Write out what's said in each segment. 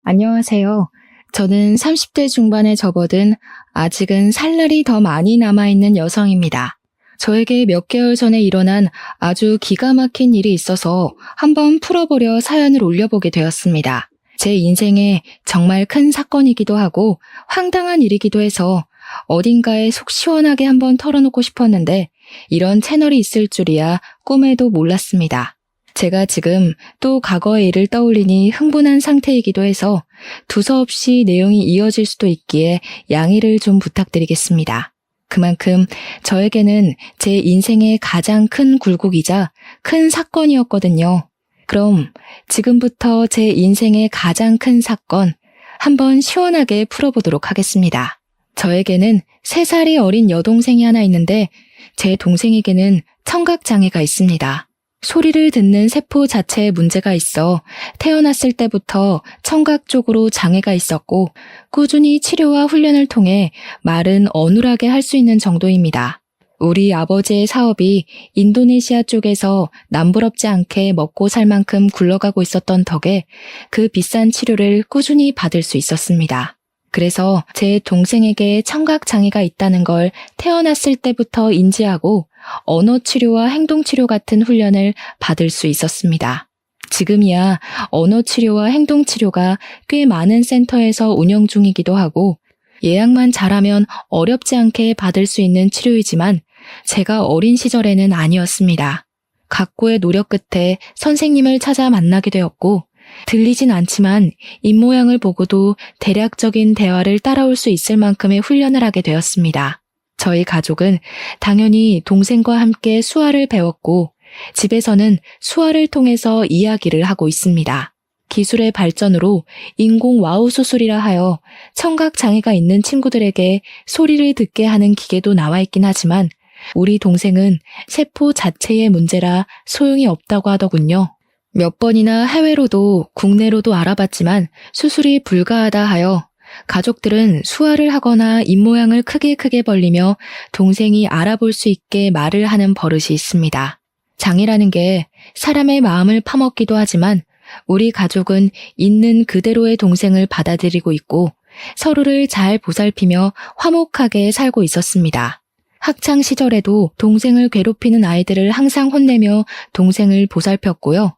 안녕하세요. 저는 30대 중반에 접어든 아직은 살 날이 더 많이 남아있는 여성입니다. 저에게 몇 개월 전에 일어난 아주 기가 막힌 일이 있어서 한번 풀어보려 사연을 올려보게 되었습니다. 제 인생에 정말 큰 사건이기도 하고 황당한 일이기도 해서 어딘가에 속 시원하게 한번 털어놓고 싶었는데 이런 채널이 있을 줄이야 꿈에도 몰랐습니다. 제가 지금 또 과거의 일을 떠올리니 흥분한 상태이기도 해서 두서없이 내용이 이어질 수도 있기에 양해를 좀 부탁드리겠습니다. 그만큼 저에게는 제 인생의 가장 큰 굴곡이자 큰 사건이었거든요. 그럼 지금부터 제 인생의 가장 큰 사건 한번 시원하게 풀어보도록 하겠습니다. 저에게는 3살이 어린 여동생이 하나 있는데 제 동생에게는 청각장애가 있습니다. 소리를 듣는 세포 자체에 문제가 있어 태어났을 때부터 청각 쪽으로 장애가 있었고 꾸준히 치료와 훈련을 통해 말은 어눌하게 할 수 있는 정도입니다. 우리 아버지의 사업이 인도네시아 쪽에서 남부럽지 않게 먹고 살 만큼 굴러가고 있었던 덕에 그 비싼 치료를 꾸준히 받을 수 있었습니다. 그래서 제 동생에게 청각장애가 있다는 걸 태어났을 때부터 인지하고 언어치료와 행동치료 같은 훈련을 받을 수 있었습니다. 지금이야 언어치료와 행동치료가 꽤 많은 센터에서 운영 중이기도 하고 예약만 잘하면 어렵지 않게 받을 수 있는 치료이지만 제가 어린 시절에는 아니었습니다. 각고의 노력 끝에 선생님을 찾아 만나게 되었고 들리진 않지만 입모양을 보고도 대략적인 대화를 따라올 수 있을 만큼의 훈련을 하게 되었습니다. 저희 가족은 당연히 동생과 함께 수화를 배웠고 집에서는 수화를 통해서 이야기를 하고 있습니다. 기술의 발전으로 인공 와우 수술이라 하여 청각장애가 있는 친구들에게 소리를 듣게 하는 기계도 나와 있긴 하지만 우리 동생은 세포 자체의 문제라 소용이 없다고 하더군요. 몇 번이나 해외로도 국내로도 알아봤지만 수술이 불가하다 하여 가족들은 수화를 하거나 입모양을 크게 벌리며 동생이 알아볼 수 있게 말을 하는 버릇이 있습니다. 장애라는 게 사람의 마음을 파먹기도 하지만 우리 가족은 있는 그대로의 동생을 받아들이고 있고 서로를 잘 보살피며 화목하게 살고 있었습니다. 학창 시절에도 동생을 괴롭히는 아이들을 항상 혼내며 동생을 보살폈고요.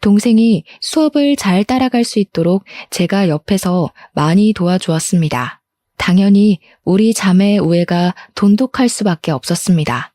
동생이 수업을 잘 따라갈 수 있도록 제가 옆에서 많이 도와주었습니다. 당연히 우리 자매의 우애가 돈독할 수밖에 없었습니다.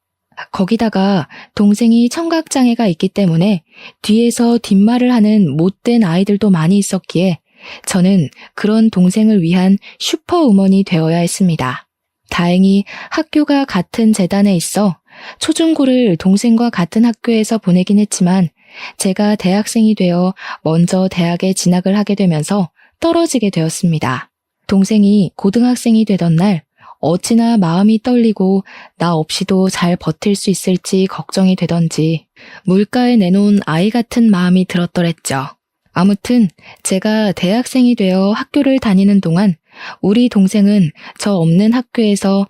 거기다가 동생이 청각장애가 있기 때문에 뒤에서 뒷말을 하는 못된 아이들도 많이 있었기에 저는 그런 동생을 위한 슈퍼우먼이 되어야 했습니다. 다행히 학교가 같은 재단에 있어 초중고를 동생과 같은 학교에서 보내긴 했지만 제가 대학생이 되어 먼저 대학에 진학을 하게 되면서 떨어지게 되었습니다. 동생이 고등학생이 되던 날 어찌나 마음이 떨리고 나 없이도 잘 버틸 수 있을지 걱정이 되던지 물가에 내놓은 아이 같은 마음이 들었더랬죠. 아무튼 제가 대학생이 되어 학교를 다니는 동안 우리 동생은 저 없는 학교에서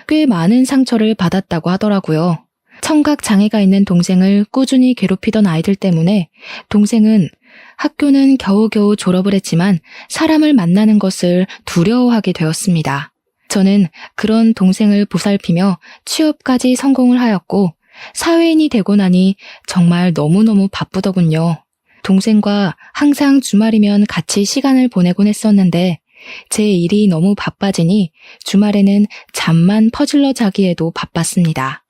꽤 많은 상처를 받았다고 하더라고요. 청각 장애가 있는 동생을 꾸준히 괴롭히던 아이들 때문에 동생은 학교는 겨우겨우 졸업을 했지만 사람을 만나는 것을 두려워하게 되었습니다. 저는 그런 동생을 보살피며 취업까지 성공을 하였고 사회인이 되고 나니 정말 너무너무 바쁘더군요. 동생과 항상 주말이면 같이 시간을 보내곤 했었는데 제 일이 너무 바빠지니 주말에는 잠만 퍼질러 자기에도 바빴습니다.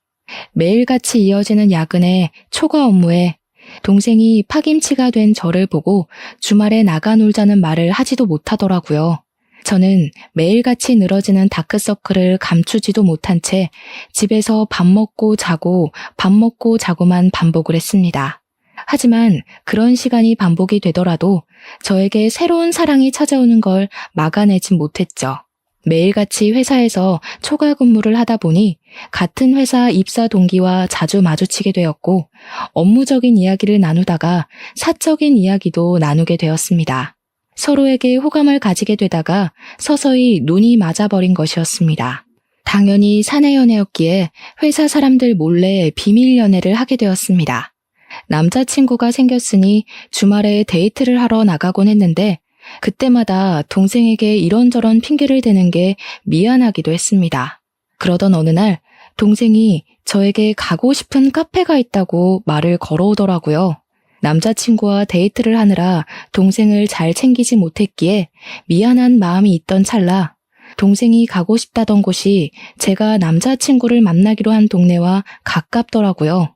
매일같이 이어지는 야근에 초과 업무에 동생이 파김치가 된 저를 보고 주말에 나가 놀자는 말을 하지도 못하더라고요. 저는 매일같이 늘어지는 다크서클을 감추지도 못한 채 집에서 밥 먹고 자고만 반복을 했습니다. 하지만 그런 시간이 반복이 되더라도 저에게 새로운 사랑이 찾아오는 걸 막아내진 못했죠. 매일같이 회사에서 초과 근무를 하다 보니 같은 회사 입사 동기와 자주 마주치게 되었고 업무적인 이야기를 나누다가 사적인 이야기도 나누게 되었습니다. 서로에게 호감을 가지게 되다가 서서히 눈이 맞아버린 것이었습니다. 당연히 사내 연애였기에 회사 사람들 몰래 비밀 연애를 하게 되었습니다. 남자친구가 생겼으니 주말에 데이트를 하러 나가곤 했는데 그때마다 동생에게 이런저런 핑계를 대는 게 미안하기도 했습니다. 그러던 어느 날 동생이 저에게 가고 싶은 카페가 있다고 말을 걸어오더라고요. 남자친구와 데이트를 하느라 동생을 잘 챙기지 못했기에 미안한 마음이 있던 찰나 동생이 가고 싶다던 곳이 제가 남자친구를 만나기로 한 동네와 가깝더라고요.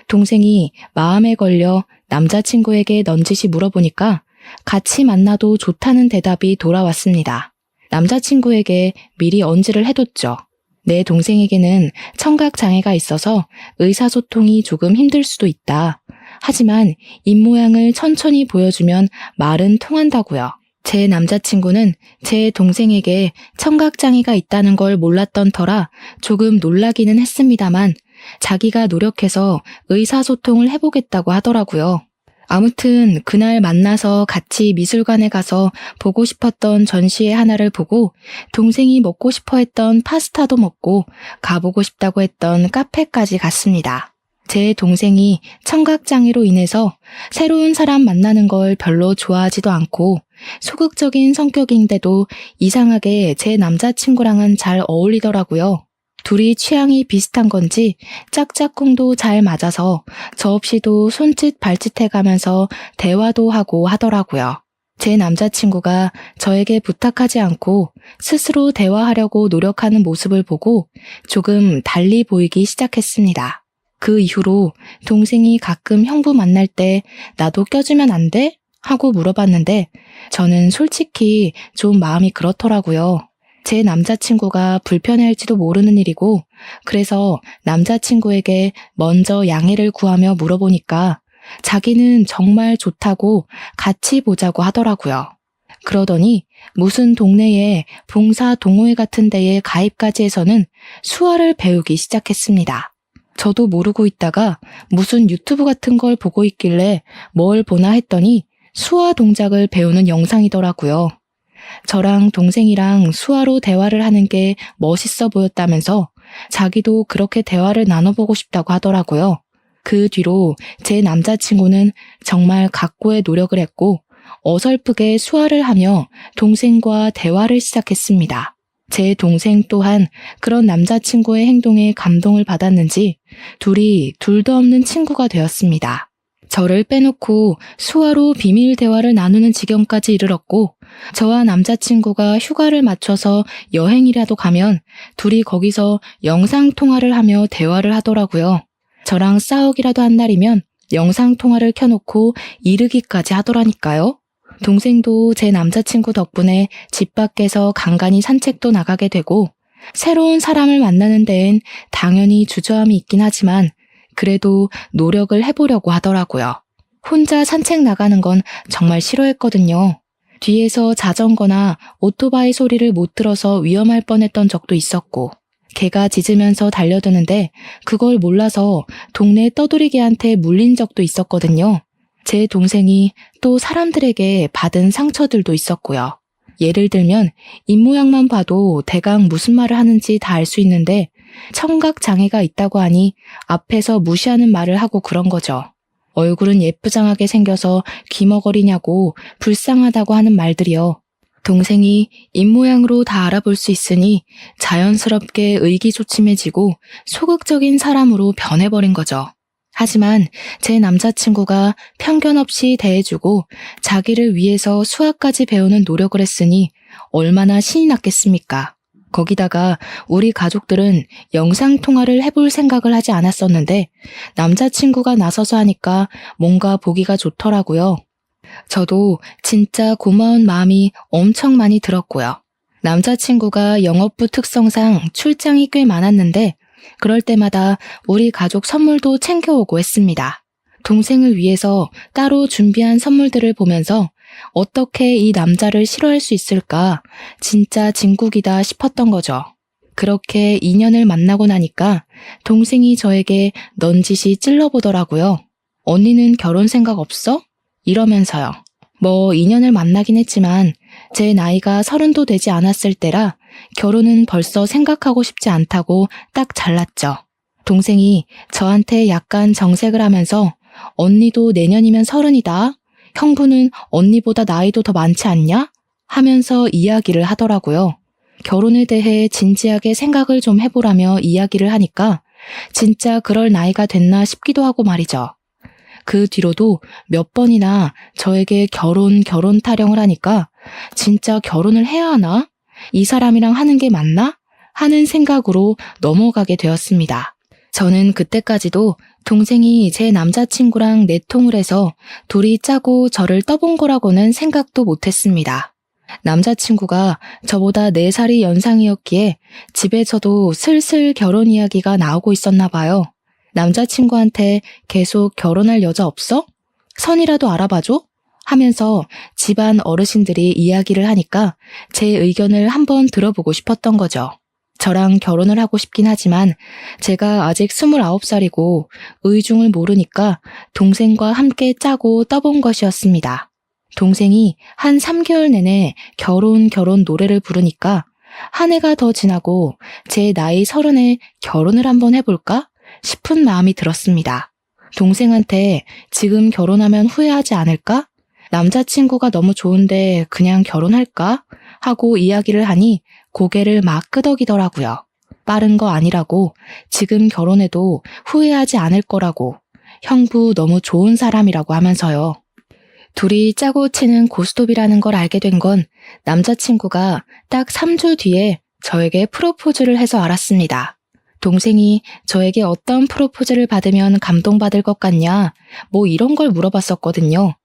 동생이 마음에 걸려 남자친구에게 넌지시 물어보니까 같이 만나도 좋다는 대답이 돌아왔습니다. 남자친구에게 미리 언지를 해뒀죠. 내 동생에게는 청각장애가 있어서 의사소통이 조금 힘들 수도 있다. 하지만 입모양을 천천히 보여주면 말은 통한다고요. 제 남자친구는 제 동생에게 청각장애가 있다는 걸 몰랐던 터라 조금 놀라기는 했습니다만 자기가 노력해서 의사소통을 해보겠다고 하더라고요. 아무튼 그날 만나서 같이 미술관에 가서 보고 싶었던 전시회 하나를 보고 동생이 먹고 싶어 했던 파스타도 먹고 가보고 싶다고 했던 카페까지 갔습니다. 제 동생이 청각장애로 인해서 새로운 사람 만나는 걸 별로 좋아하지도 않고 소극적인 성격인데도 이상하게 제 남자친구랑은 잘 어울리더라고요. 둘이 취향이 비슷한 건지 짝짝꿍도 잘 맞아서 저 없이도 손짓 발짓 해가면서 대화도 하고 하더라고요. 제 남자친구가 저에게 부탁하지 않고 스스로 대화하려고 노력하는 모습을 보고 조금 달리 보이기 시작했습니다. 그 이후로 동생이 가끔 형부 만날 때 나도 껴주면 안 돼? 하고 물어봤는데 저는 솔직히 좀 마음이 그렇더라고요. 제 남자친구가 불편해할지도 모르는 일이고 그래서 남자친구에게 먼저 양해를 구하며 물어보니까 자기는 정말 좋다고 같이 보자고 하더라고요. 그러더니 무슨 동네에 봉사 동호회 같은 데에 가입까지 해서는 수화를 배우기 시작했습니다. 저도 모르고 있다가 무슨 유튜브 같은 걸 보고 있길래 뭘 보나 했더니 수화 동작을 배우는 영상이더라고요. 저랑 동생이랑 수화로 대화를 하는 게 멋있어 보였다면서 자기도 그렇게 대화를 나눠보고 싶다고 하더라고요. 그 뒤로 제 남자친구는 정말 각고의 노력을 했고 어설프게 수화를 하며 동생과 대화를 시작했습니다. 제 동생 또한 그런 남자친구의 행동에 감동을 받았는지 둘이 둘도 없는 친구가 되었습니다. 저를 빼놓고 수화로 비밀 대화를 나누는 지경까지 이르렀고 저와 남자친구가 휴가를 맞춰서 여행이라도 가면 둘이 거기서 영상통화를 하며 대화를 하더라고요. 저랑 싸우기라도 한 날이면 영상통화를 켜놓고 이르기까지 하더라니까요. 동생도 제 남자친구 덕분에 집 밖에서 간간히 산책도 나가게 되고 새로운 사람을 만나는 데엔 당연히 주저함이 있긴 하지만 그래도 노력을 해보려고 하더라고요. 혼자 산책 나가는 건 정말 싫어했거든요. 뒤에서 자전거나 오토바이 소리를 못 들어서 위험할 뻔했던 적도 있었고 개가 짖으면서 달려드는데 그걸 몰라서 동네 떠돌이개한테 물린 적도 있었거든요. 제 동생이 또 사람들에게 받은 상처들도 있었고요. 예를 들면 입모양만 봐도 대강 무슨 말을 하는지 다 알 수 있는데 청각장애가 있다고 하니 앞에서 무시하는 말을 하고 그런 거죠. 얼굴은 예쁘장하게 생겨서 귀머거리냐고 불쌍하다고 하는 말들이요. 동생이 입모양으로 다 알아볼 수 있으니 자연스럽게 의기소침해지고 소극적인 사람으로 변해버린 거죠. 하지만 제 남자친구가 편견 없이 대해주고 자기를 위해서 수학까지 배우는 노력을 했으니 얼마나 신이 났겠습니까? 거기다가 우리 가족들은 영상통화를 해볼 생각을 하지 않았었는데 남자친구가 나서서 하니까 뭔가 보기가 좋더라고요. 저도 진짜 고마운 마음이 엄청 많이 들었고요. 남자친구가 영업부 특성상 출장이 꽤 많았는데 그럴 때마다 우리 가족 선물도 챙겨오고 했습니다. 동생을 위해서 따로 준비한 선물들을 보면서 어떻게 이 남자를 싫어할 수 있을까 진짜 진국이다 싶었던 거죠. 그렇게 인연을 만나고 나니까 동생이 저에게 넌지시 찔러보더라고요. 언니는 결혼 생각 없어? 이러면서요. 뭐 인연을 만나긴 했지만 제 나이가 30도 되지 않았을 때라 결혼은 벌써 생각하고 싶지 않다고 딱 잘랐죠. 동생이 저한테 약간 정색을 하면서 언니도 내년이면 30이다. 형부는 언니보다 나이도 더 많지 않냐? 하면서 이야기를 하더라고요. 결혼에 대해 진지하게 생각을 좀 해보라며 이야기를 하니까 진짜 그럴 나이가 됐나 싶기도 하고 말이죠. 그 뒤로도 몇 번이나 저에게 결혼 타령을 하니까 진짜 결혼을 해야 하나? 이 사람이랑 하는 게 맞나? 하는 생각으로 넘어가게 되었습니다. 저는 그때까지도 동생이 제 남자친구랑 내통을 해서 둘이 짜고 저를 떠본 거라고는 생각도 못했습니다. 남자친구가 저보다 4살이 연상이었기에 집에서도 슬슬 결혼 이야기가 나오고 있었나 봐요. 남자친구한테 계속 결혼할 여자 없어? 선이라도 알아봐줘? 하면서 집안 어르신들이 이야기를 하니까 제 의견을 한번 들어보고 싶었던 거죠. 저랑 결혼을 하고 싶긴 하지만 제가 아직 29살이고 의중을 모르니까 동생과 함께 짜고 떠본 것이었습니다. 동생이 한 3개월 내내 결혼 노래를 부르니까 한 해가 더 지나고 제 나이 30에 결혼을 한번 해볼까 싶은 마음이 들었습니다. 동생한테 지금 결혼하면 후회하지 않을까? 남자친구가 너무 좋은데 그냥 결혼할까? 하고 이야기를 하니 고개를 막 끄덕이더라고요. 빠른 거 아니라고, 지금 결혼해도 후회하지 않을 거라고, 형부 너무 좋은 사람이라고 하면서요. 둘이 짜고 치는 고스톱이라는 걸 알게 된 건 남자친구가 딱 3주 뒤에 저에게 프로포즈를 해서 알았습니다. 동생이 저에게 어떤 프로포즈를 받으면 감동받을 것 같냐, 뭐 이런 걸 물어봤었거든요.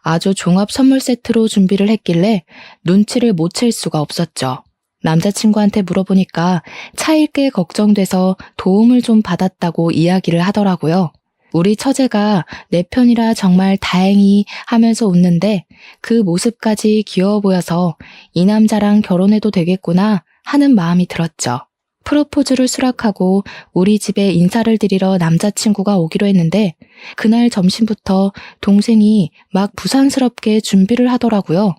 아주 종합 선물 세트로 준비를 했길래 눈치를 못 챌 수가 없었죠. 남자친구한테 물어보니까 차일게 걱정돼서 도움을 좀 받았다고 이야기를 하더라고요. 우리 처제가 내 편이라 정말 다행히 하면서 웃는데 그 모습까지 귀여워 보여서 이 남자랑 결혼해도 되겠구나 하는 마음이 들었죠. 프로포즈를 수락하고 우리 집에 인사를 드리러 남자친구가 오기로 했는데 그날 점심부터 동생이 막 부산스럽게 준비를 하더라고요.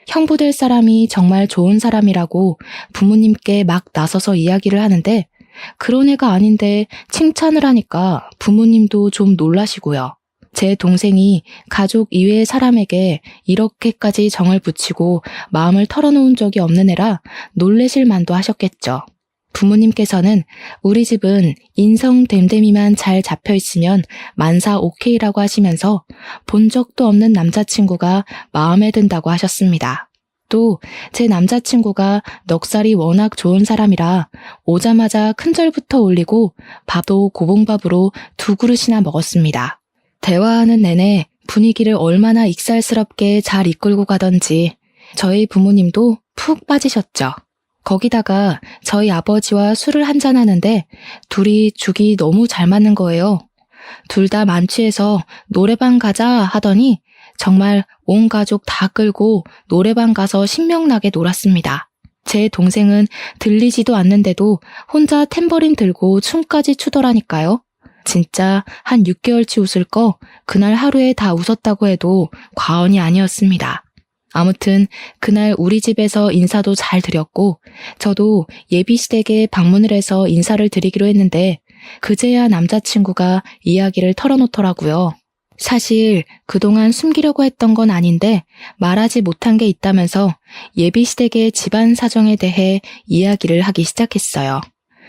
형부 될 사람이 정말 좋은 사람이라고 부모님께 막 나서서 이야기를 하는데 그런 애가 아닌데 칭찬을 하니까 부모님도 좀 놀라시고요. 제 동생이 가족 이외의 사람에게 이렇게까지 정을 붙이고 마음을 털어놓은 적이 없는 애라 놀라실 만도 하셨겠죠. 부모님께서는 우리 집은 인성됨됨이만 잘 잡혀있으면 만사 오케이라고 하시면서 본 적도 없는 남자친구가 마음에 든다고 하셨습니다. 또 제 남자친구가 넉살이 워낙 좋은 사람이라 오자마자 큰절부터 올리고 밥도 고봉밥으로 2그릇이나 먹었습니다. 대화하는 내내 분위기를 얼마나 익살스럽게 잘 이끌고 가던지 저희 부모님도 푹 빠지셨죠. 거기다가 저희 아버지와 술을 한잔하는데 둘이 죽이 너무 잘 맞는 거예요. 둘 다 만취해서 노래방 가자 하더니 정말 온 가족 다 끌고 노래방 가서 신명나게 놀았습니다. 제 동생은 들리지도 않는데도 혼자 탬버린 들고 춤까지 추더라니까요. 진짜 한 6개월치 웃을 거 그날 하루에 다 웃었다고 해도 과언이 아니었습니다. 아무튼 그날 우리 집에서 인사도 잘 드렸고 저도 예비시댁에 방문을 해서 인사를 드리기로 했는데 그제야 남자친구가 이야기를 털어놓더라고요. 사실 그동안 숨기려고 했던 건 아닌데 말하지 못한 게 있다면서 예비시댁의 집안 사정에 대해 이야기를 하기 시작했어요.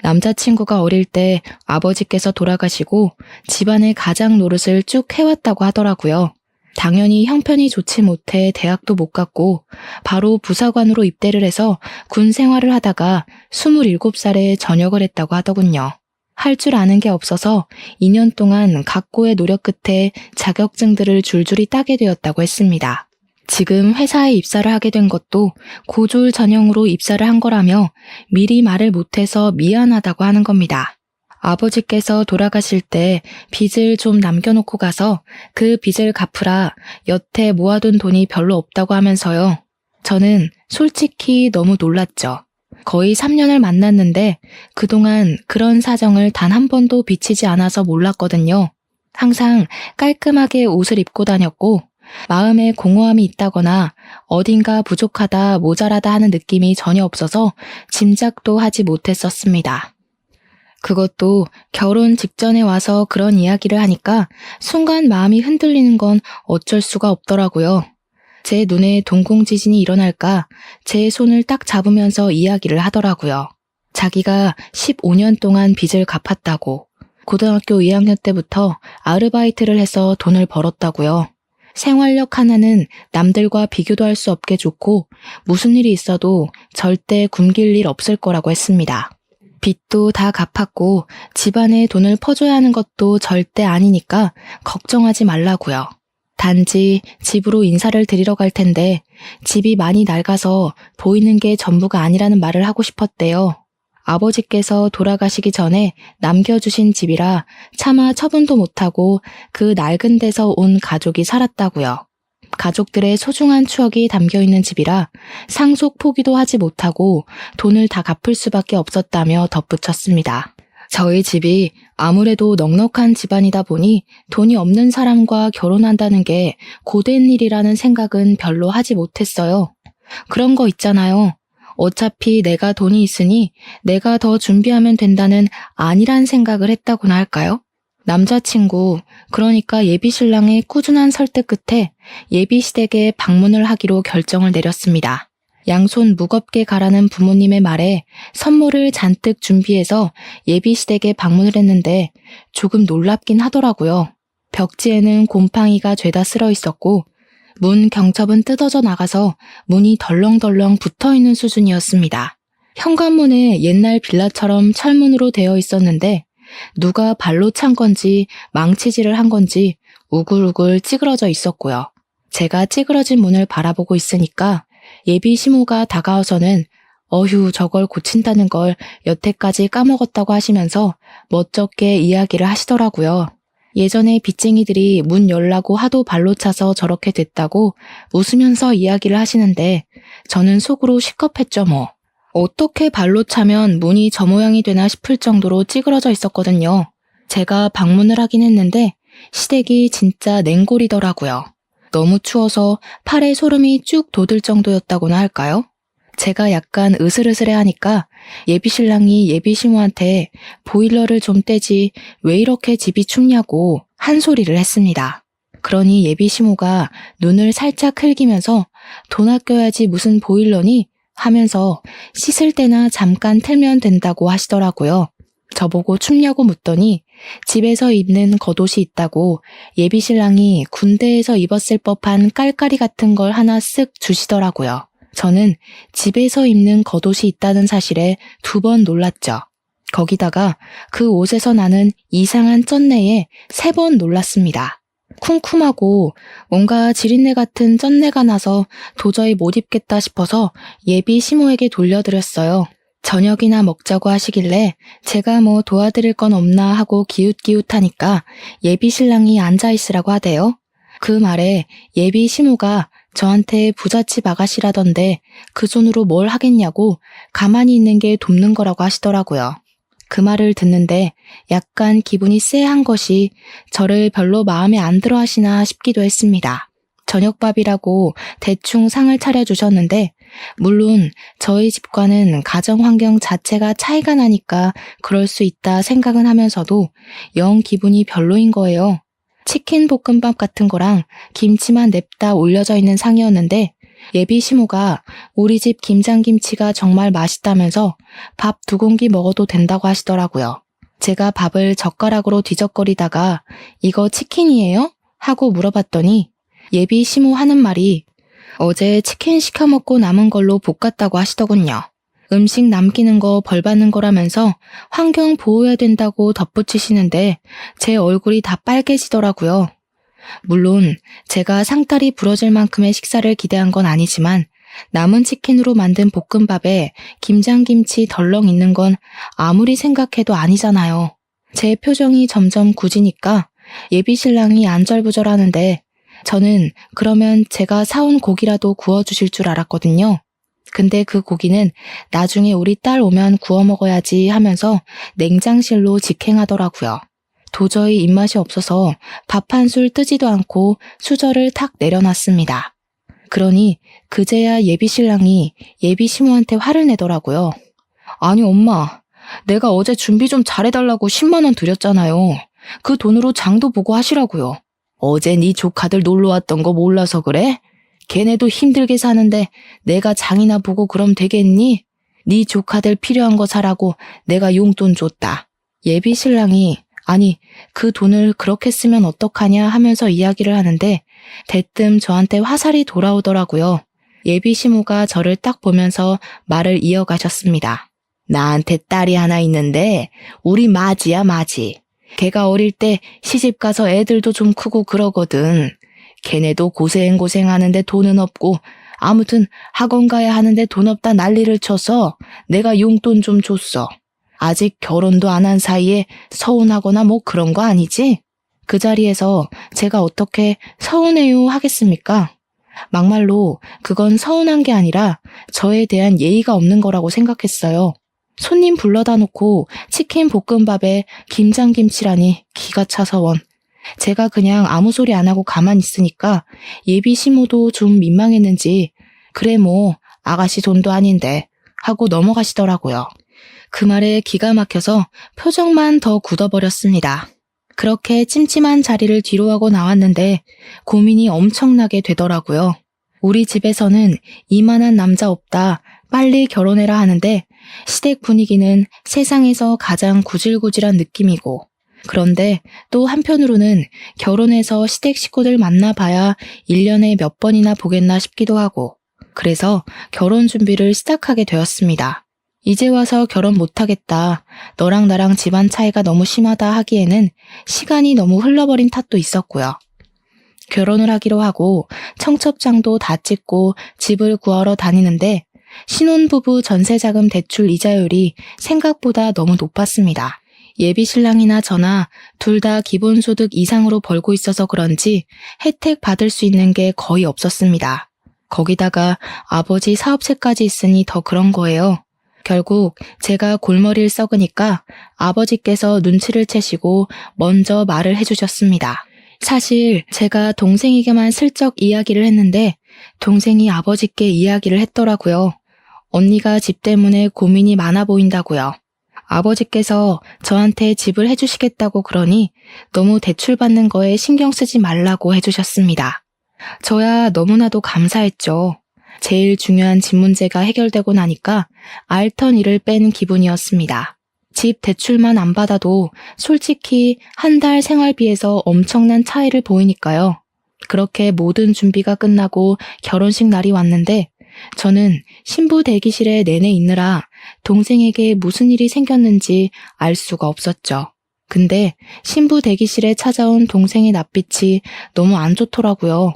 남자친구가 어릴 때 아버지께서 돌아가시고 집안의 가장 노릇을 쭉 해왔다고 하더라고요. 당연히 형편이 좋지 못해 대학도 못 갔고 바로 부사관으로 입대를 해서 군 생활을 하다가 27살에 전역을 했다고 하더군요. 할 줄 아는 게 없어서 2년 동안 각고의 노력 끝에 자격증들을 줄줄이 따게 되었다고 했습니다. 지금 회사에 입사를 하게 된 것도 고졸 전형으로 입사를 한 거라며 미리 말을 못해서 미안하다고 하는 겁니다. 아버지께서 돌아가실 때 빚을 좀 남겨놓고 가서 그 빚을 갚으라 여태 모아둔 돈이 별로 없다고 하면서요. 저는 솔직히 너무 놀랐죠. 거의 3년을 만났는데 그동안 그런 사정을 단 한 번도 비치지 않아서 몰랐거든요. 항상 깔끔하게 옷을 입고 다녔고 마음에 공허함이 있다거나 어딘가 부족하다, 모자라다 하는 느낌이 전혀 없어서 짐작도 하지 못했었습니다. 그것도 결혼 직전에 와서 그런 이야기를 하니까 순간 마음이 흔들리는 건 어쩔 수가 없더라고요. 제 눈에 동공지진이 일어날까 제 손을 딱 잡으면서 이야기를 하더라고요. 자기가 15년 동안 빚을 갚았다고, 고등학교 2학년 때부터 아르바이트를 해서 돈을 벌었다고요. 생활력 하나는 남들과 비교도 할 수 없게 좋고 무슨 일이 있어도 절대 굶길 일 없을 거라고 했습니다. 빚도 다 갚았고 집안에 돈을 퍼줘야 하는 것도 절대 아니니까 걱정하지 말라고요. 단지 집으로 인사를 드리러 갈 텐데 집이 많이 낡아서 보이는 게 전부가 아니라는 말을 하고 싶었대요. 아버지께서 돌아가시기 전에 남겨주신 집이라 차마 처분도 못하고 그 낡은 데서 온 가족이 살았다고요. 가족들의 소중한 추억이 담겨있는 집이라 상속 포기도 하지 못하고 돈을 다 갚을 수밖에 없었다며 덧붙였습니다. 저희 집이 아무래도 넉넉한 집안이다 보니 돈이 없는 사람과 결혼한다는 게 고된 일이라는 생각은 별로 하지 못했어요. 그런 거 있잖아요. 어차피 내가 돈이 있으니 내가 더 준비하면 된다는 안일한 생각을 했다고나 할까요? 남자친구, 그러니까 예비신랑의 꾸준한 설득 끝에 예비시댁에 방문을 하기로 결정을 내렸습니다. 양손 무겁게 가라는 부모님의 말에 선물을 잔뜩 준비해서 예비시댁에 방문을 했는데 조금 놀랍긴 하더라고요. 벽지에는 곰팡이가 죄다 쓸어 있었고 문 경첩은 뜯어져 나가서 문이 덜렁덜렁 붙어있는 수준이었습니다. 현관문에 옛날 빌라처럼 철문으로 되어 있었는데 누가 발로 찬 건지 망치질을 한 건지 우글우글 찌그러져 있었고요. 제가 찌그러진 문을 바라보고 있으니까 예비 시모가 다가와서는 어휴 저걸 고친다는 걸 여태까지 까먹었다고 하시면서 멋쩍게 이야기를 하시더라고요. 예전에 빚쟁이들이 문 열라고 하도 발로 차서 저렇게 됐다고 웃으면서 이야기를 하시는데 저는 속으로 시겁했죠 뭐. 어떻게 발로 차면 문이 저 모양이 되나 싶을 정도로 찌그러져 있었거든요. 제가 방문을 하긴 했는데 시댁이 진짜 냉골이더라고요. 너무 추워서 팔에 소름이 쭉 돋을 정도였다고나 할까요? 제가 약간 으슬으슬해하니까 예비신랑이 예비시모한테 보일러를 좀 떼지 왜 이렇게 집이 춥냐고 한 소리를 했습니다. 그러니 예비시모가 눈을 살짝 흘기면서 돈 아껴야지 무슨 보일러니? 하면서 씻을 때나 잠깐 틀면 된다고 하시더라고요. 저보고 춥냐고 묻더니 집에서 입는 겉옷이 있다고 예비신랑이 군대에서 입었을 법한 깔깔이 같은 걸 하나 쓱 주시더라고요. 저는 집에서 입는 겉옷이 있다는 사실에 2번 놀랐죠. 거기다가 그 옷에서 나는 이상한 쩐내에 3번 놀랐습니다. 쿰쿰하고 뭔가 지린내 같은 쩐내가 나서 도저히 못 입겠다 싶어서 예비 시모에게 돌려드렸어요. 저녁이나 먹자고 하시길래 제가 뭐 도와드릴 건 없나 하고 기웃기웃하니까 예비 신랑이 앉아있으라고 하대요. 그 말에 예비 시모가 저한테 부잣집 아가씨라던데 그 손으로 뭘 하겠냐고 가만히 있는 게 돕는 거라고 하시더라고요. 그 말을 듣는데 약간 기분이 쎄한 것이 저를 별로 마음에 안 들어 하시나 싶기도 했습니다. 저녁밥이라고 대충 상을 차려주셨는데 물론 저희 집과는 가정 환경 자체가 차이가 나니까 그럴 수 있다 생각은 하면서도 영 기분이 별로인 거예요. 치킨 볶음밥 같은 거랑 김치만 냅다 올려져 있는 상이었는데 예비 시모가 우리 집 김장김치가 정말 맛있다면서 밥 2공기 먹어도 된다고 하시더라고요. 제가 밥을 젓가락으로 뒤적거리다가 이거 치킨이에요? 하고 물어봤더니 예비 시모 하는 말이 어제 치킨 시켜 먹고 남은 걸로 볶았다고 하시더군요. 음식 남기는 거 벌 받는 거라면서 환경 보호해야 된다고 덧붙이시는데 제 얼굴이 다 빨개지더라고요. 물론 제가 상다리 부러질 만큼의 식사를 기대한 건 아니지만 남은 치킨으로 만든 볶음밥에 김장김치 덜렁 있는 건 아무리 생각해도 아니잖아요. 제 표정이 점점 굳으니까 예비신랑이 안절부절하는데 저는 그러면 제가 사온 고기라도 구워주실 줄 알았거든요. 근데 그 고기는 나중에 우리 딸 오면 구워 먹어야지 하면서 냉장실로 직행하더라고요. 도저히 입맛이 없어서 밥 한 술 뜨지도 않고 수저를 탁 내려놨습니다. 그러니 그제야 예비신랑이 예비시모한테 화를 내더라고요. 아니 엄마, 내가 어제 준비 좀 잘해달라고 10만 원 드렸잖아요. 그 돈으로 장도 보고 하시라고요. 어제 네 조카들 놀러 왔던 거 몰라서 그래? 걔네도 힘들게 사는데 내가 장이나 보고 그럼 되겠니? 네 조카들 필요한 거 사라고 내가 용돈 줬다. 예비 신랑이 아니 그 돈을 그렇게 쓰면 어떡하냐 하면서 이야기를 하는데 대뜸 저한테 화살이 돌아오더라고요. 예비 시모가 저를 딱 보면서 말을 이어가셨습니다. 나한테 딸이 하나 있는데 우리 마지야 마지. 걔가 어릴 때 시집 가서 애들도 좀 크고 그러거든. 걔네도 고생하는데 돈은 없고 아무튼 학원 가야 하는데 돈 없다 난리를 쳐서 내가 용돈 좀 줬어. 아직 결혼도 안 한 사이에 서운하거나 뭐 그런 거 아니지? 그 자리에서 제가 어떻게 서운해요 하겠습니까? 막말로 그건 서운한 게 아니라 저에 대한 예의가 없는 거라고 생각했어요. 손님 불러다 놓고 치킨 볶음밥에 김장김치라니 기가 차서 원. 제가 그냥 아무 소리 안 하고 가만히 있으니까 예비 시모도 좀 민망했는지 그래 뭐 아가씨 돈도 아닌데 하고 넘어가시더라고요. 그 말에 기가 막혀서 표정만 더 굳어버렸습니다. 그렇게 찜찜한 자리를 뒤로하고 나왔는데 고민이 엄청나게 되더라고요. 우리 집에서는 이만한 남자 없다, 빨리 결혼해라 하는데 시댁 분위기는 세상에서 가장 구질구질한 느낌이고 그런데 또 한편으로는 결혼해서 시댁 식구들 만나봐야 1년에 몇 번이나 보겠나 싶기도 하고 그래서 결혼 준비를 시작하게 되었습니다. 이제 와서 결혼 못하겠다. 너랑 나랑 집안 차이가 너무 심하다 하기에는 시간이 너무 흘러버린 탓도 있었고요. 결혼을 하기로 하고 청첩장도 다 찍고 집을 구하러 다니는데 신혼부부 전세자금 대출 이자율이 생각보다 너무 높았습니다. 예비 신랑이나 저나 둘 다 기본소득 이상으로 벌고 있어서 그런지 혜택 받을 수 있는 게 거의 없었습니다. 거기다가 아버지 사업체까지 있으니 더 그런 거예요. 결국 제가 골머리를 썩으니까 아버지께서 눈치를 채시고 먼저 말을 해주셨습니다. 사실 제가 동생에게만 슬쩍 이야기를 했는데 동생이 아버지께 이야기를 했더라고요. 언니가 집 때문에 고민이 많아 보인다고요. 아버지께서 저한테 집을 해주시겠다고 그러니 너무 대출받는 거에 신경 쓰지 말라고 해주셨습니다. 저야 너무나도 감사했죠. 제일 중요한 집 문제가 해결되고 나니까 알턴 일을 뺀 기분이었습니다. 집 대출만 안 받아도 솔직히 한 달 생활비에서 엄청난 차이를 보이니까요. 그렇게 모든 준비가 끝나고 결혼식 날이 왔는데 저는 신부 대기실에 내내 있느라 동생에게 무슨 일이 생겼는지 알 수가 없었죠. 근데 신부 대기실에 찾아온 동생의 낯빛이 너무 안 좋더라고요.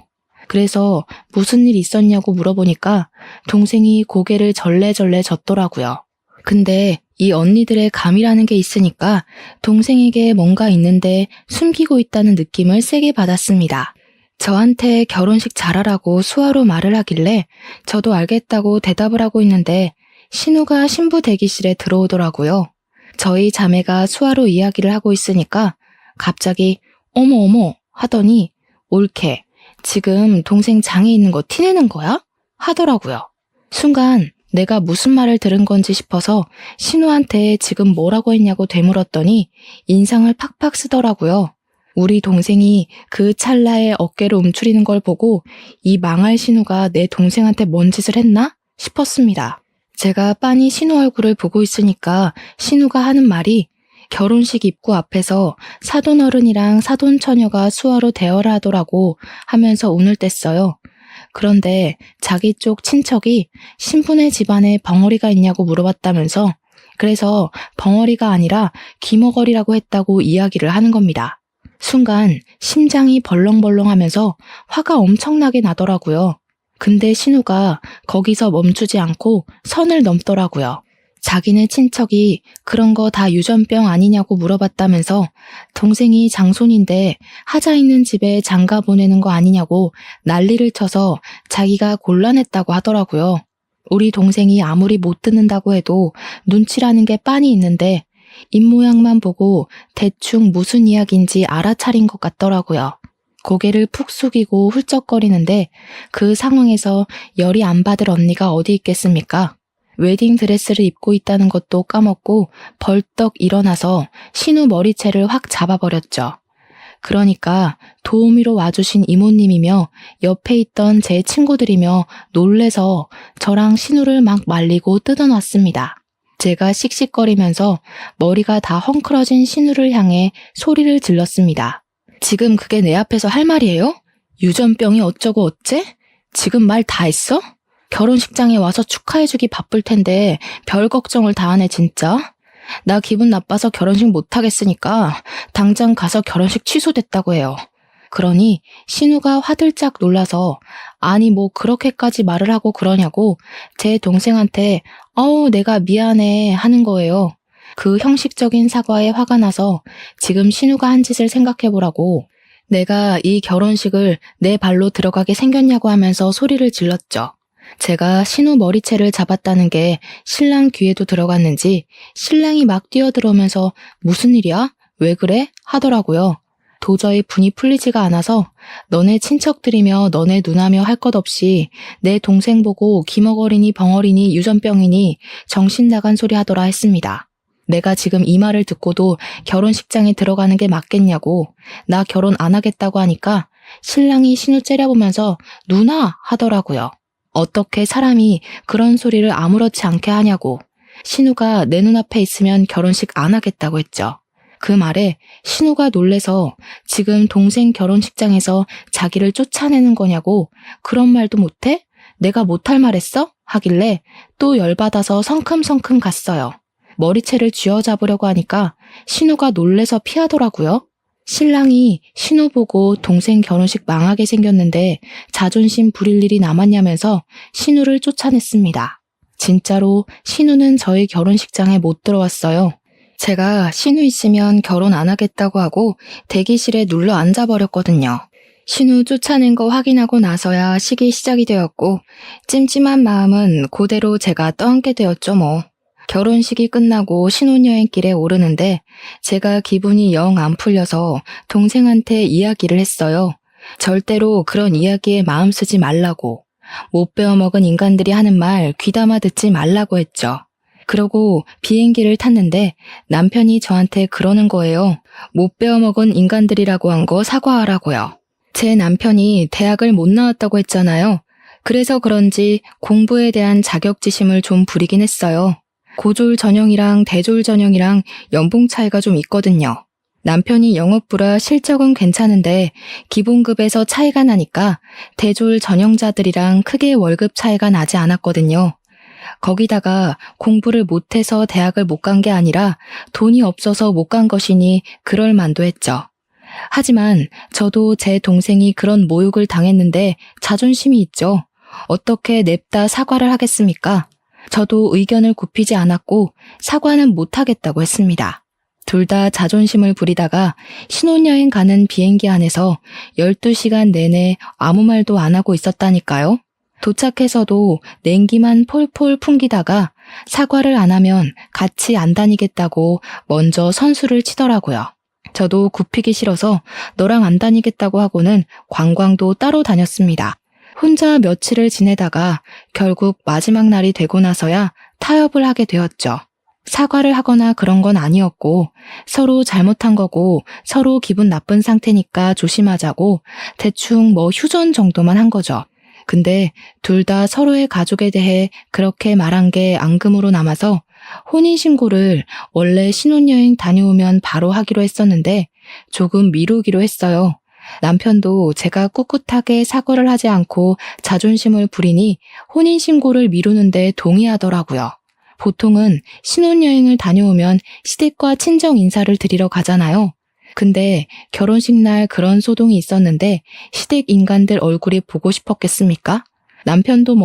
그래서 무슨 일 있었냐고 물어보니까 동생이 고개를 절레절레 젓더라고요. 근데 이 언니들의 감이라는 게 있으니까 동생에게 뭔가 있는데 숨기고 있다는 느낌을 세게 받았습니다. 저한테 결혼식 잘하라고 수화로 말을 하길래 저도 알겠다고 대답을 하고 있는데 신우가 신부 대기실에 들어오더라고요. 저희 자매가 수화로 이야기를 하고 있으니까 갑자기 어머 하더니 옳게 지금 동생 장에 있는 거 티내는 거야? 하더라고요. 순간 내가 무슨 말을 들은 건지 싶어서 신우한테 지금 뭐라고 했냐고 되물었더니 인상을 팍팍 쓰더라고요. 우리 동생이 그 찰나에 어깨를 움츠리는 걸 보고 이 망할 신우가 내 동생한테 뭔 짓을 했나 싶었습니다. 제가 빤히 신우 얼굴을 보고 있으니까 신우가 하는 말이 결혼식 입구 앞에서 사돈어른이랑 사돈처녀가 수화로 대화를 하더라고 하면서 운을 뗐어요. 그런데 자기 쪽 친척이 신부네 집안에 벙어리가 있냐고 물어봤다면서 그래서 벙어리가 아니라 귀머거리라고 했다고 이야기를 하는 겁니다. 순간 심장이 벌렁벌렁하면서 화가 엄청나게 나더라고요. 근데 신우가 거기서 멈추지 않고 선을 넘더라고요. 자기네 친척이 그런 거 다 유전병 아니냐고 물어봤다면서 동생이 장손인데 하자 있는 집에 장가 보내는 거 아니냐고 난리를 쳐서 자기가 곤란했다고 하더라고요. 우리 동생이 아무리 못 듣는다고 해도 눈치라는 게 빤히 있는데 입모양만 보고 대충 무슨 이야기인지 알아차린 것 같더라고요. 고개를 푹 숙이고 훌쩍거리는데 그 상황에서 열이 안 받을 언니가 어디 있겠습니까? 웨딩드레스를 입고 있다는 것도 까먹고 벌떡 일어나서 신우 머리채를 확 잡아버렸죠. 그러니까 도우미로 와주신 이모님이며 옆에 있던 제 친구들이며 놀래서 저랑 신우를 막 말리고 뜯어놨습니다. 제가 씩씩거리면서 머리가 다 헝클어진 신우를 향해 소리를 질렀습니다. 지금 그게 내 앞에서 할 말이에요? 유전병이 어쩌고 어째? 지금 말 다 했어? 결혼식장에 와서 축하해주기 바쁠 텐데 별 걱정을 다 하네 진짜. 나 기분 나빠서 결혼식 못하겠으니까 당장 가서 결혼식 취소됐다고 해요. 그러니 신우가 화들짝 놀라서 아니 뭐 그렇게까지 말을 하고 그러냐고 제 동생한테 내가 미안해 하는 거예요. 그 형식적인 사과에 화가 나서 지금 신우가 한 짓을 생각해보라고 내가 이 결혼식을 내 발로 들어가게 생겼냐고 하면서 소리를 질렀죠. 제가 신우 머리채를 잡았다는 게 신랑 귀에도 들어갔는지 신랑이 막 뛰어들어오면서 무슨 일이야? 왜 그래? 하더라고요. 도저히 분이 풀리지가 않아서 너네 친척들이며 너네 누나며 할 것 없이 내 동생 보고 기머거리니 벙어리니 유전병이니 정신 나간 소리 하더라 했습니다. 내가 지금 이 말을 듣고도 결혼식장에 들어가는 게 맞겠냐고 나 결혼 안 하겠다고 하니까 신랑이 신우 째려보면서 누나 하더라고요. 어떻게 사람이 그런 소리를 아무렇지 않게 하냐고 신우가 내 눈앞에 있으면 결혼식 안 하겠다고 했죠. 그 말에 신우가 놀래서 지금 동생 결혼식장에서 자기를 쫓아내는 거냐고 그런 말도 못해? 내가 못할 말 했어? 하길래 또 열받아서 성큼성큼 갔어요. 머리채를 쥐어잡으려고 하니까 신우가 놀래서 피하더라고요. 신랑이 신우 보고 동생 결혼식 망하게 생겼는데 자존심 부릴 일이 남았냐면서 신우를 쫓아냈습니다. 진짜로 신우는 저희 결혼식장에 못 들어왔어요. 제가 신우 있으면 결혼 안 하겠다고 하고 대기실에 눌러 앉아버렸거든요. 신우 쫓아낸 거 확인하고 나서야 식이 시작이 되었고 찜찜한 마음은 그대로 제가 떠안게 되었죠 뭐. 결혼식이 끝나고 신혼여행길에 오르는데 제가 기분이 영 안 풀려서 동생한테 이야기를 했어요. 절대로 그런 이야기에 마음 쓰지 말라고. 못 배워먹은 인간들이 하는 말 귀담아 듣지 말라고 했죠. 그러고 비행기를 탔는데 남편이 저한테 그러는 거예요. 못 배워먹은 인간들이라고 한 거 사과하라고요. 제 남편이 대학을 못 나왔다고 했잖아요. 그래서 그런지 공부에 대한 자격지심을 좀 부리긴 했어요. 고졸 전형이랑 대졸 전형이랑 연봉 차이가 좀 있거든요. 남편이 영업부라 실적은 괜찮은데 기본급에서 차이가 나니까 대졸 전형자들이랑 크게 월급 차이가 나지 않았거든요. 거기다가 공부를 못해서 대학을 못 간 게 아니라 돈이 없어서 못 간 것이니 그럴 만도 했죠. 하지만 저도 제 동생이 그런 모욕을 당했는데 자존심이 있죠. 어떻게 냅다 사과를 하겠습니까? 저도 의견을 굽히지 않았고 사과는 못하겠다고 했습니다. 둘 다 자존심을 부리다가 신혼여행 가는 비행기 안에서 12시간 내내 아무 말도 안 하고 있었다니까요. 도착해서도 냉기만 폴폴 풍기다가 사과를 안 하면 같이 안 다니겠다고 먼저 선수를 치더라고요. 저도 굽히기 싫어서 너랑 안 다니겠다고 하고는 관광도 따로 다녔습니다. 혼자 며칠을 지내다가 결국 마지막 날이 되고 나서야 타협을 하게 되었죠. 사과를 하거나 그런 건 아니었고 서로 잘못한 거고 서로 기분 나쁜 상태니까 조심하자고 대충 휴전 정도만 한 거죠. 근데 둘 다 서로의 가족에 대해 그렇게 말한 게 앙금으로 남아서 혼인신고를 원래 신혼여행 다녀오면 바로 하기로 했었는데 조금 미루기로 했어요. 남편도 제가 꿋꿋하게 사과를 하지 않고 자존심을 부리니 혼인신고를 미루는데 동의하더라고요. 보통은 신혼여행을 다녀오면 시댁과 친정 인사를 드리러 가잖아요. 근데 결혼식 날 그런 소동이 있었는데 시댁 인간들 얼굴이 보고 싶었겠습니까? 남편도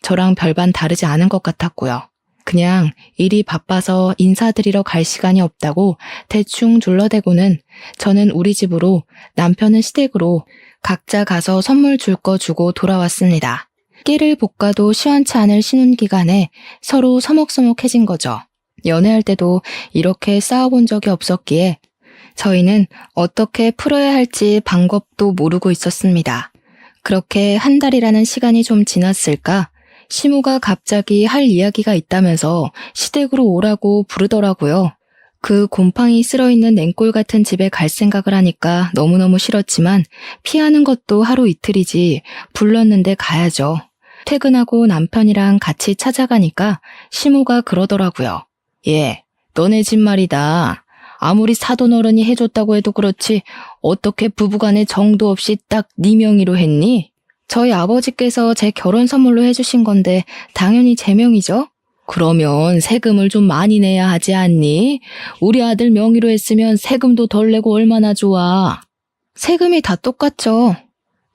저랑 별반 다르지 않은 것 같았고요. 그냥 일이 바빠서 인사드리러 갈 시간이 없다고 대충 둘러대고는 저는 우리 집으로 남편은 시댁으로 각자 가서 선물 줄 거 주고 돌아왔습니다. 깨를 볶아도 시원치 않을 신혼기간에 서로 서먹서먹해진 거죠. 연애할 때도 이렇게 싸워본 적이 없었기에 저희는 어떻게 풀어야 할지 방법도 모르고 있었습니다. 그렇게 한 달이라는 시간이 좀 지났을까 시모가 갑자기 할 이야기가 있다면서 시댁으로 오라고 부르더라고요. 그 곰팡이 쓸어있는 냉골 같은 집에 갈 생각을 하니까 너무너무 싫었지만 피하는 것도 하루 이틀이지 불렀는데 가야죠. 퇴근하고 남편이랑 같이 찾아가니까 시모가 그러더라고요. 예, 너네 집 말이다. 아무리 사돈어른이 해줬다고 해도 그렇지 어떻게 부부간에 정도 없이 딱 네 명의로 했니? 저희 아버지께서 제 결혼 선물로 해주신 건데 당연히 제 명의죠. 그러면 세금을 좀 많이 내야 하지 않니? 우리 아들 명의로 했으면 세금도 덜 내고 얼마나 좋아. 세금이 다 똑같죠.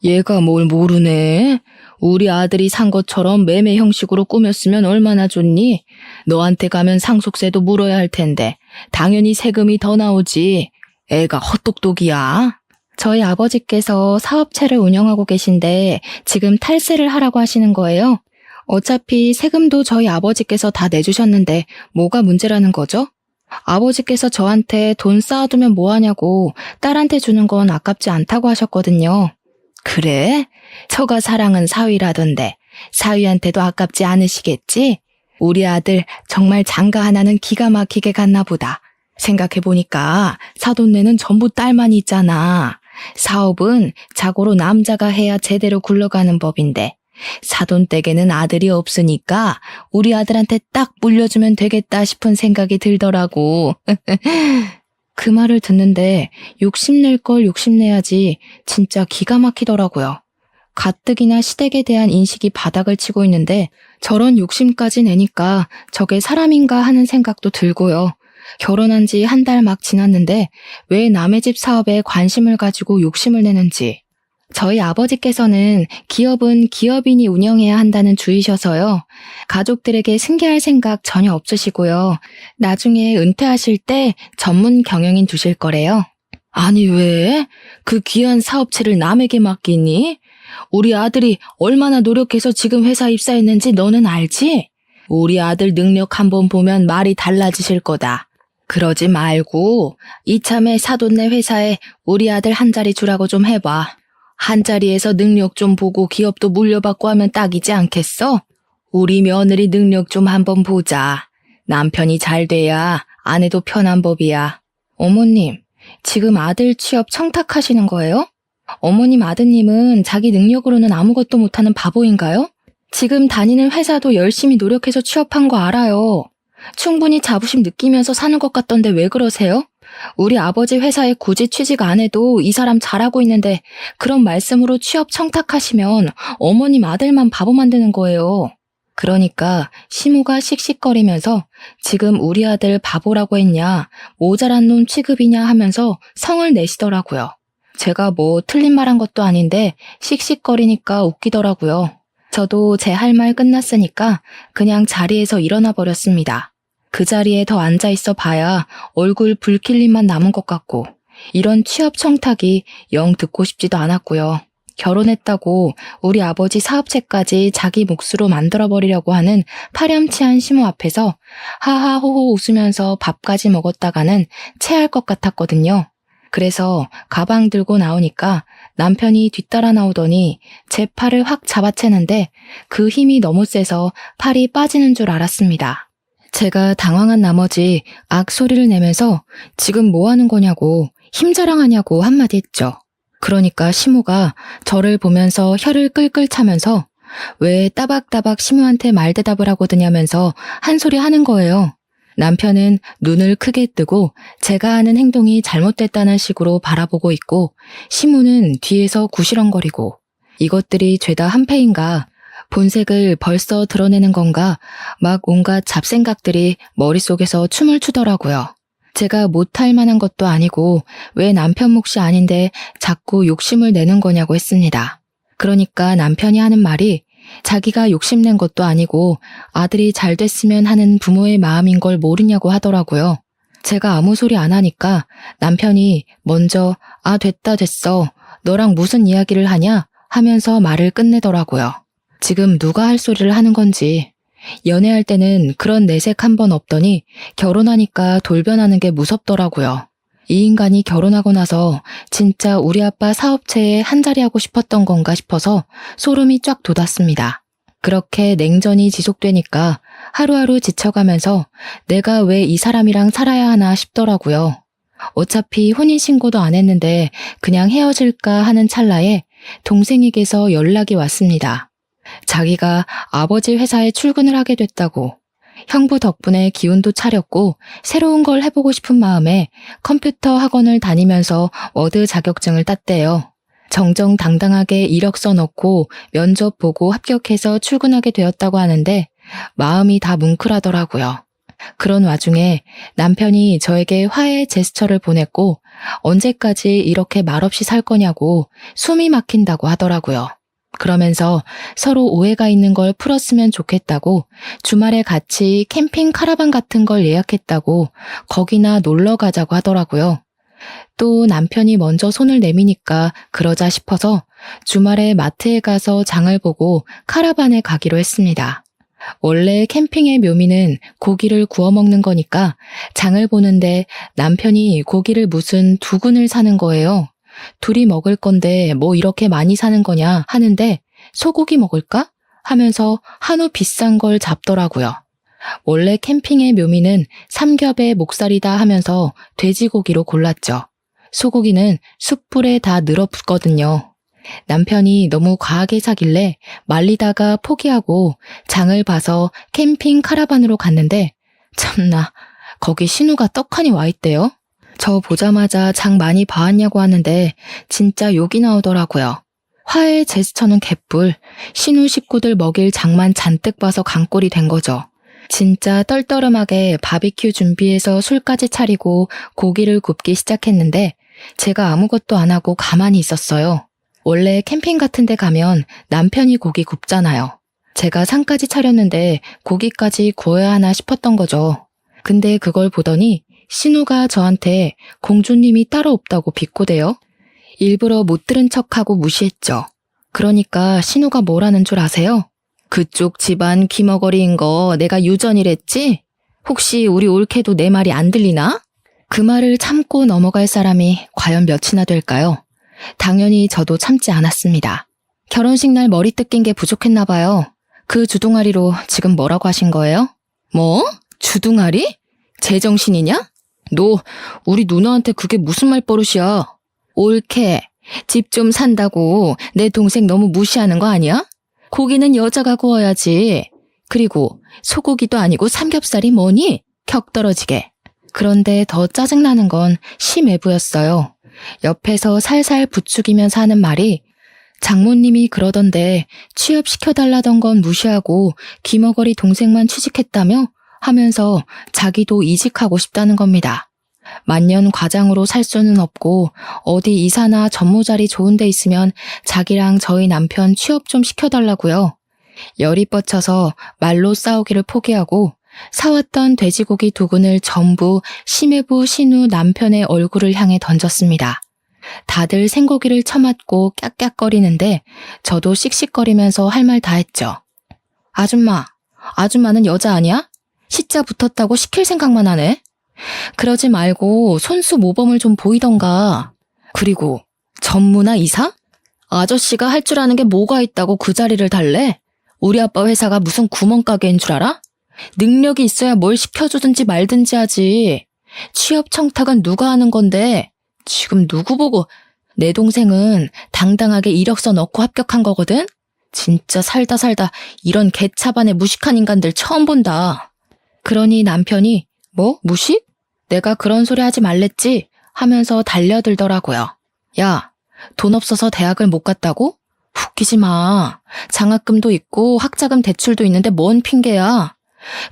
얘가 뭘 모르네. 우리 아들이 산 것처럼 매매 형식으로 꾸몄으면 얼마나 좋니? 너한테 가면 상속세도 물어야 할 텐데 당연히 세금이 더 나오지. 애가 헛똑똑이야. 저희 아버지께서 사업체를 운영하고 계신데 지금 탈세를 하라고 하시는 거예요. 어차피 세금도 저희 아버지께서 다 내주셨는데 뭐가 문제라는 거죠? 아버지께서 저한테 돈 쌓아두면 뭐하냐고 딸한테 주는 건 아깝지 않다고 하셨거든요. 그래? 처가 사랑은 사위라던데 사위한테도 아깝지 않으시겠지? 우리 아들 정말 장가 하나는 기가 막히게 갔나 보다. 생각해보니까 사돈네는 전부 딸만 있잖아. 사업은 자고로 남자가 해야 제대로 굴러가는 법인데 사돈댁에는 아들이 없으니까 우리 아들한테 딱 물려주면 되겠다 싶은 생각이 들더라고. 그 말을 듣는데 욕심낼 걸 욕심내야지 진짜 기가 막히더라고요. 가뜩이나 시댁에 대한 인식이 바닥을 치고 있는데 저런 욕심까지 내니까 저게 사람인가 하는 생각도 들고요. 결혼한 지 한 달 막 지났는데 왜 남의 집 사업에 관심을 가지고 욕심을 내는지. 저희 아버지께서는 기업은 기업인이 운영해야 한다는 주의셔서요. 가족들에게 승계할 생각 전혀 없으시고요. 나중에 은퇴하실 때 전문 경영인 두실 거래요. 아니 왜? 그 귀한 사업체를 남에게 맡기니? 우리 아들이 얼마나 노력해서 지금 회사 입사했는지 너는 알지? 우리 아들 능력 한번 보면 말이 달라지실 거다. 그러지 말고 이참에 사돈네 회사에 우리 아들 한 자리 주라고 좀 해봐. 한 자리에서 능력 좀 보고 기업도 물려받고 하면 딱이지 않겠어? 우리 며느리 능력 좀 한번 보자. 남편이 잘 돼야 아내도 편한 법이야. 어머님, 지금 아들 취업 청탁하시는 거예요? 어머님 아드님은 자기 능력으로는 아무것도 못하는 바보인가요? 지금 다니는 회사도 열심히 노력해서 취업한 거 알아요. 충분히 자부심 느끼면서 사는 것 같던데 왜 그러세요? 우리 아버지 회사에 굳이 취직 안 해도 이 사람 잘하고 있는데 그런 말씀으로 취업 청탁하시면 어머님 아들만 바보 만드는 거예요. 그러니까 시모가 씩씩거리면서 지금 우리 아들 바보라고 했냐, 모자란 놈 취급이냐 하면서 성을 내시더라고요. 제가 뭐 틀린 말 한 것도 아닌데 씩씩거리니까 웃기더라고요. 저도 제 할 말 끝났으니까 그냥 자리에서 일어나 버렸습니다. 그 자리에 더 앉아있어 봐야 얼굴 불킬림만 남은 것 같고 이런 취업 청탁이 영 듣고 싶지도 않았고요. 결혼했다고 우리 아버지 사업체까지 자기 몫으로 만들어버리려고 하는 파렴치한 시모 앞에서 하하호호 웃으면서 밥까지 먹었다가는 체할 것 같았거든요. 그래서 가방 들고 나오니까 남편이 뒤따라 나오더니 제 팔을 확 잡아채는데 그 힘이 너무 세서 팔이 빠지는 줄 알았습니다. 제가 당황한 나머지 악소리를 내면서 지금 뭐 하는 거냐고 힘자랑하냐고 한마디 했죠. 그러니까 시모가 저를 보면서 혀를 끌끌 차면서 왜 따박따박 시모한테 말대답을 하고 드냐면서 한 소리 하는 거예요. 남편은 눈을 크게 뜨고 제가 하는 행동이 잘못됐다는 식으로 바라보고 있고 시모는 뒤에서 구시렁거리고 이것들이 죄다 한패인가 본색을 벌써 드러내는 건가 막 온갖 잡생각들이 머릿속에서 춤을 추더라고요. 제가 못할 만한 것도 아니고 왜 남편 몫이 아닌데 자꾸 욕심을 내는 거냐고 했습니다. 그러니까 남편이 하는 말이 자기가 욕심낸 것도 아니고 아들이 잘 됐으면 하는 부모의 마음인 걸 모르냐고 하더라고요. 제가 아무 소리 안 하니까 남편이 먼저 아 됐어 너랑 무슨 이야기를 하냐 하면서 말을 끝내더라고요. 지금 누가 할 소리를 하는 건지. 연애할 때는 그런 내색 한 번 없더니 결혼하니까 돌변하는 게 무섭더라고요. 이 인간이 결혼하고 나서 진짜 우리 아빠 사업체에 한자리 하고 싶었던 건가 싶어서 소름이 쫙 돋았습니다. 그렇게 냉전이 지속되니까 하루하루 지쳐가면서 내가 왜 이 사람이랑 살아야 하나 싶더라고요. 어차피 혼인신고도 안 했는데 그냥 헤어질까 하는 찰나에 동생에게서 연락이 왔습니다. 자기가 아버지 회사에 출근을 하게 됐다고. 형부 덕분에 기운도 차렸고 새로운 걸 해보고 싶은 마음에 컴퓨터 학원을 다니면서 워드 자격증을 땄대요. 정정당당하게 이력서 넣고 면접 보고 합격해서 출근하게 되었다고 하는데 마음이 다 뭉클하더라고요. 그런 와중에 남편이 저에게 화해 제스처를 보냈고 언제까지 이렇게 말없이 살 거냐고 숨이 막힌다고 하더라고요. 그러면서 서로 오해가 있는 걸 풀었으면 좋겠다고 주말에 같이 캠핑 카라반 같은 걸 예약했다고 거기나 놀러 가자고 하더라고요. 또 남편이 먼저 손을 내미니까 그러자 싶어서 주말에 마트에 가서 장을 보고 카라반에 가기로 했습니다. 원래 캠핑의 묘미는 고기를 구워 먹는 거니까 장을 보는데 남편이 고기를 무슨 2근을 사는 거예요. 둘이 먹을 건데 뭐 이렇게 많이 사는 거냐 하는데 소고기 먹을까? 하면서 한우 비싼 걸 잡더라고요. 원래 캠핑의 묘미는 삼겹의 목살이다 하면서 돼지고기로 골랐죠. 소고기는 숯불에 다 늘어붙거든요. 남편이 너무 과하게 사길래 말리다가 포기하고 장을 봐서 캠핑 카라반으로 갔는데 참나 거기 신우가 떡하니 와 있대요. 저 보자마자 장 많이 봐왔냐고 하는데 진짜 욕이 나오더라고요. 화해 제스처는 개뿔, 신우 식구들 먹일 장만 잔뜩 봐서 강꼴이 된 거죠. 진짜 떨떠름하게 바비큐 준비해서 술까지 차리고 고기를 굽기 시작했는데 제가 아무것도 안 하고 가만히 있었어요. 원래 캠핑 같은 데 가면 남편이 고기 굽잖아요. 제가 상까지 차렸는데 고기까지 구워야 하나 싶었던 거죠. 근데 그걸 보더니 신우가 저한테 공주님이 따로 없다고 비꼬대요. 일부러 못 들은 척하고 무시했죠. 그러니까 신우가 뭐라는 줄 아세요? 그쪽 집안 귀머거리인 거 내가 유전이랬지? 혹시 우리 올케도 내 말이 안 들리나? 그 말을 참고 넘어갈 사람이 과연 몇이나 될까요? 당연히 저도 참지 않았습니다. 결혼식 날 머리 뜯긴 게 부족했나 봐요. 그 주둥아리로 지금 뭐라고 하신 거예요? 뭐? 주둥아리? 제정신이냐? 너 우리 누나한테 그게 무슨 말버릇이야? 올케, 집 좀 산다고 내 동생 너무 무시하는 거 아니야? 고기는 여자가 구워야지. 그리고 소고기도 아니고 삼겹살이 뭐니? 격 떨어지게. 그런데 더 짜증나는 건 심애부였어요. 옆에서 살살 부추기면서 하는 말이 장모님이 그러던데 취업시켜달라던 건 무시하고 귀머거리 동생만 취직했다며? 하면서 자기도 이직하고 싶다는 겁니다. 만년 과장으로 살 수는 없고 어디 이사나 전무자리 좋은 데 있으면 자기랑 저희 남편 취업 좀 시켜달라고요. 열이 뻗쳐서 말로 싸우기를 포기하고 사왔던 돼지고기 2근을 전부 심해부 신우 남편의 얼굴을 향해 던졌습니다. 다들 생고기를 처맞고 깍깍거리는데 저도 씩씩거리면서 할 말 다 했죠. 아줌마는 여자 아니야? 시자 붙었다고 시킬 생각만 하네. 그러지 말고 손수 모범을 좀 보이던가. 그리고 전무나 이사? 아저씨가 할 줄 아는 게 뭐가 있다고 그 자리를 달래? 우리 아빠 회사가 무슨 구멍가게인 줄 알아? 능력이 있어야 뭘 시켜주든지 말든지 하지. 취업 청탁은 누가 하는 건데 지금 누구 보고. 내 동생은 당당하게 이력서 넣고 합격한 거거든? 진짜 살다 이런 개차반의 무식한 인간들 처음 본다. 그러니 남편이 뭐? 무식? 내가 그런 소리 하지 말랬지? 하면서 달려들더라고요. 야, 돈 없어서 대학을 못 갔다고? 웃기지 마. 장학금도 있고 학자금 대출도 있는데 뭔 핑계야.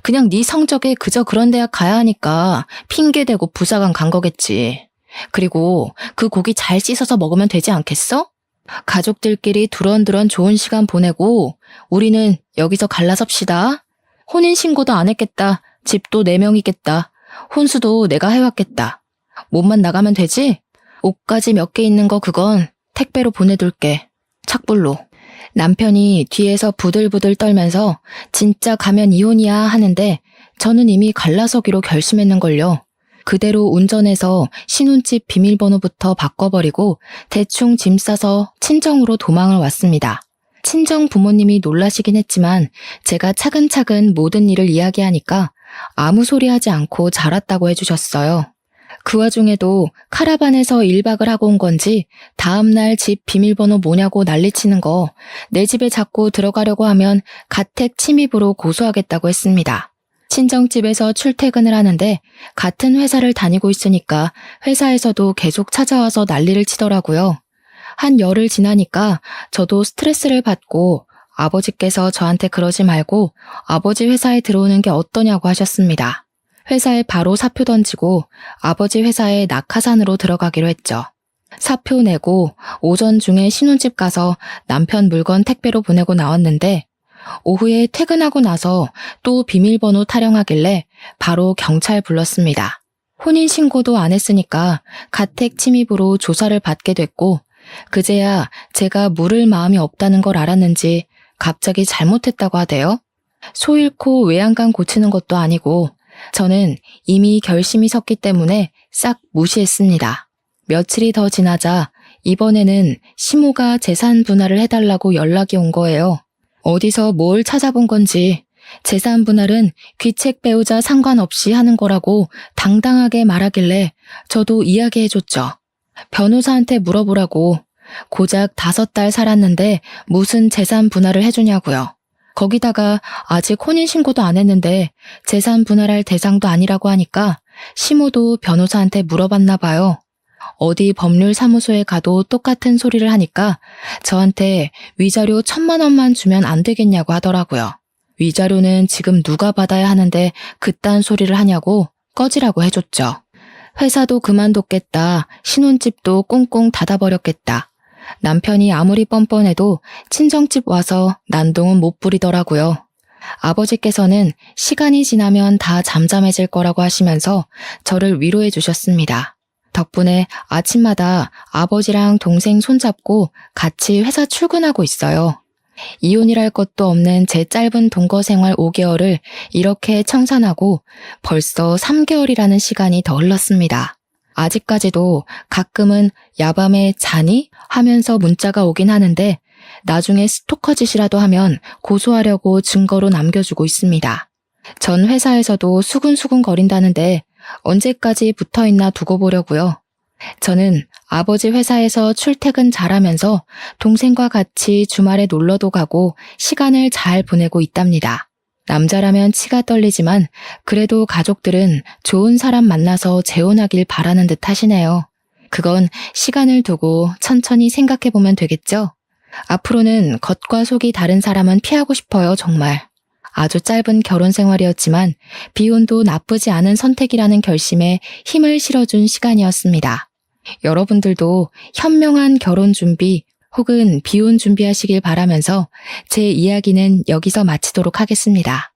그냥 네 성적에 그저 그런 대학 가야 하니까 핑계대고 부사관 간 거겠지. 그리고 그 고기 잘 씻어서 먹으면 되지 않겠어? 가족들끼리 두런두런 좋은 시간 보내고 우리는 여기서 갈라섭시다. 혼인신고도 안 했겠다. 집도 4명이겠다. 혼수도 내가 해왔겠다. 몸만 나가면 되지? 옷까지 몇 개 있는 거 그건 택배로 보내둘게. 착불로. 남편이 뒤에서 부들부들 떨면서 진짜 가면 이혼이야 하는데 저는 이미 갈라서기로 결심했는걸요. 그대로 운전해서 신혼집 비밀번호부터 바꿔버리고 대충 짐 싸서 친정으로 도망을 왔습니다. 친정 부모님이 놀라시긴 했지만 제가 차근차근 모든 일을 이야기하니까 아무 소리 하지 않고 자랐다고 해주셨어요. 그 와중에도 카라반에서 1박을 하고 온 건지 다음날 집 비밀번호 뭐냐고 난리치는 거, 내 집에 자꾸 들어가려고 하면 가택 침입으로 고소하겠다고 했습니다. 친정집에서 출퇴근을 하는데 같은 회사를 다니고 있으니까 회사에서도 계속 찾아와서 난리를 치더라고요. 한 열흘 지나니까 저도 스트레스를 받고 아버지께서 저한테 그러지 말고 아버지 회사에 들어오는 게 어떠냐고 하셨습니다. 회사에 바로 사표 던지고 아버지 회사에 낙하산으로 들어가기로 했죠. 사표 내고 오전 중에 신혼집 가서 남편 물건 택배로 보내고 나왔는데 오후에 퇴근하고 나서 또 비밀번호 타령하길래 바로 경찰 불렀습니다. 혼인신고도 안 했으니까 가택 침입으로 조사를 받게 됐고 그제야 제가 물을 마음이 없다는 걸 알았는지 갑자기 잘못했다고 하대요. 소 잃고 외양간 고치는 것도 아니고 저는 이미 결심이 섰기 때문에 싹 무시했습니다. 며칠이 더 지나자 이번에는 시모가 재산 분할을 해달라고 연락이 온 거예요. 어디서 뭘 찾아본 건지 재산 분할은 귀책 배우자 상관없이 하는 거라고 당당하게 말하길래 저도 이야기해줬죠. 변호사한테 물어보라고. 고작 5달 살았는데 무슨 재산 분할을 해주냐고요. 거기다가 아직 혼인신고도 안 했는데 재산 분할할 대상도 아니라고 하니까 시모도 변호사한테 물어봤나 봐요. 어디 법률사무소에 가도 똑같은 소리를 하니까 저한테 위자료 1,000만 원만 주면 안 되겠냐고 하더라고요. 위자료는 지금 누가 받아야 하는데 그딴 소리를 하냐고 꺼지라고 해줬죠. 회사도 그만뒀겠다. 신혼집도 꽁꽁 닫아버렸겠다. 남편이 아무리 뻔뻔해도 친정집 와서 난동은 못 부리더라고요. 아버지께서는 시간이 지나면 다 잠잠해질 거라고 하시면서 저를 위로해 주셨습니다. 덕분에 아침마다 아버지랑 동생 손잡고 같이 회사 출근하고 있어요. 이혼이랄 것도 없는 제 짧은 동거 생활 5개월을 이렇게 청산하고 벌써 3개월이라는 시간이 더 흘렀습니다. 아직까지도 가끔은 야밤에 자니? 하면서 문자가 오긴 하는데 나중에 스토커 짓이라도 하면 고소하려고 증거로 남겨주고 있습니다. 전 회사에서도 수근수근 거린다는데 언제까지 붙어있나 두고 보려고요. 저는 아버지 회사에서 출퇴근 잘하면서 동생과 같이 주말에 놀러도 가고 시간을 잘 보내고 있답니다. 남자라면 치가 떨리지만 그래도 가족들은 좋은 사람 만나서 재혼하길 바라는 듯 하시네요. 그건 시간을 두고 천천히 생각해보면 되겠죠? 앞으로는 겉과 속이 다른 사람은 피하고 싶어요, 정말. 아주 짧은 결혼 생활이었지만 비혼도 나쁘지 않은 선택이라는 결심에 힘을 실어준 시간이었습니다. 여러분들도 현명한 결혼 준비 혹은 비혼 준비하시길 바라면서 제 이야기는 여기서 마치도록 하겠습니다.